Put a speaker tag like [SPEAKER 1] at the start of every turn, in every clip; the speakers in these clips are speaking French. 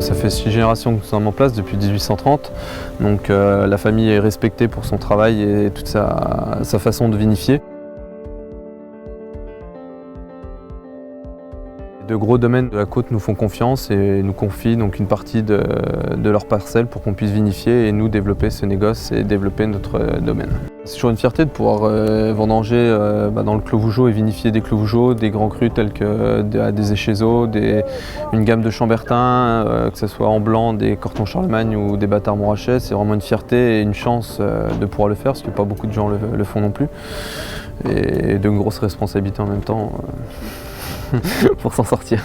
[SPEAKER 1] Ça fait 6 générations que nous sommes en place depuis 1830, donc la famille est respectée pour son travail et toute sa façon de vinifier. De gros domaines de la côte nous font confiance et nous confient donc une partie de leur parcelle pour qu'on puisse vinifier et nous développer ce négoce et développer notre domaine. C'est toujours une fierté de pouvoir vendanger dans le Clos Vougeot et vinifier des Clos Vougeot, des grands crus tels que des Échezeaux, une gamme de Chambertin, que ce soit en blanc, des Corton Charlemagne ou des Bâtard Montrachet. C'est vraiment une fierté et une chance de pouvoir le faire parce que pas beaucoup de gens le font non plus. Et de grosses responsabilités en même temps. Pour s'en sortir.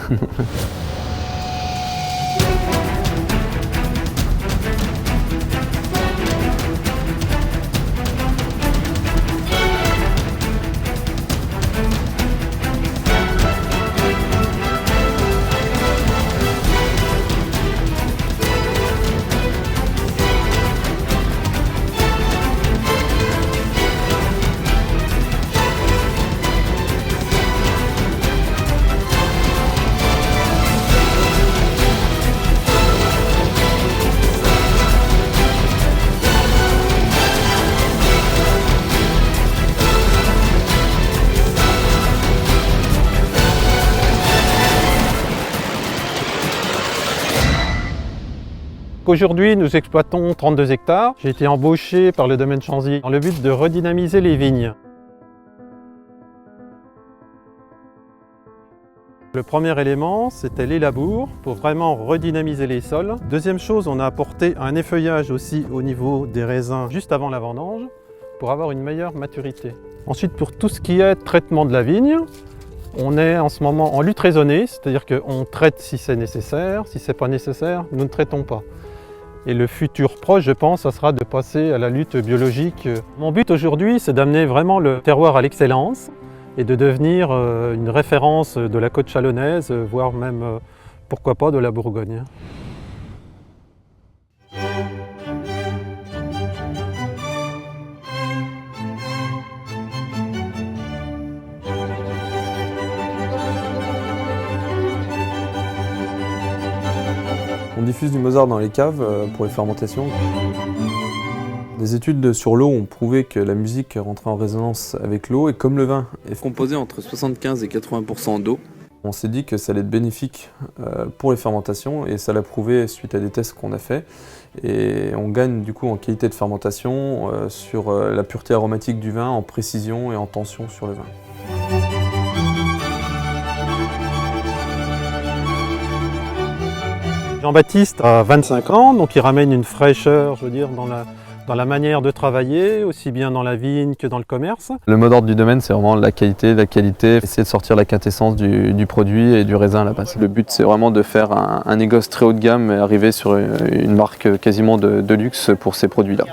[SPEAKER 2] Aujourd'hui, nous exploitons 32 hectares. J'ai été embauché par le domaine Chanzy dans le but de redynamiser les vignes. Le premier élément, c'était les labours pour vraiment redynamiser les sols. Deuxième chose, on a apporté un effeuillage aussi au niveau des raisins juste avant la vendange pour avoir une meilleure maturité. Ensuite, pour tout ce qui est traitement de la vigne, on est en ce moment en lutte raisonnée, c'est-à-dire qu'on traite si c'est nécessaire. Si ce n'est pas nécessaire, nous ne traitons pas. Et le futur proche, je pense, ça sera de passer à la lutte biologique. Mon but aujourd'hui, c'est d'amener vraiment le terroir à l'excellence et de devenir une référence de la côte chalonnaise, voire même, pourquoi pas, de la Bourgogne.
[SPEAKER 1] On diffuse du Mozart dans les caves pour les fermentations. Des études sur l'eau ont prouvé que la musique rentrait en résonance avec l'eau et comme le vin est composé entre 75 et 80% d'eau, on s'est dit que ça allait être bénéfique pour les fermentations et ça l'a prouvé suite à des tests qu'on a fait. Et on gagne du coup en qualité de fermentation sur la pureté aromatique du vin, en précision et en tension sur le vin.
[SPEAKER 2] Jean-Baptiste a 25 ans, donc il ramène une fraîcheur, je veux dire, dans la manière de travailler, aussi bien dans la vigne que dans le commerce.
[SPEAKER 1] Le mot d'ordre du domaine, c'est vraiment la qualité, essayer de sortir la quintessence du produit et du raisin à la base. Le but, c'est vraiment de faire un négoce très haut de gamme et arriver sur une marque quasiment de luxe pour ces produits-là.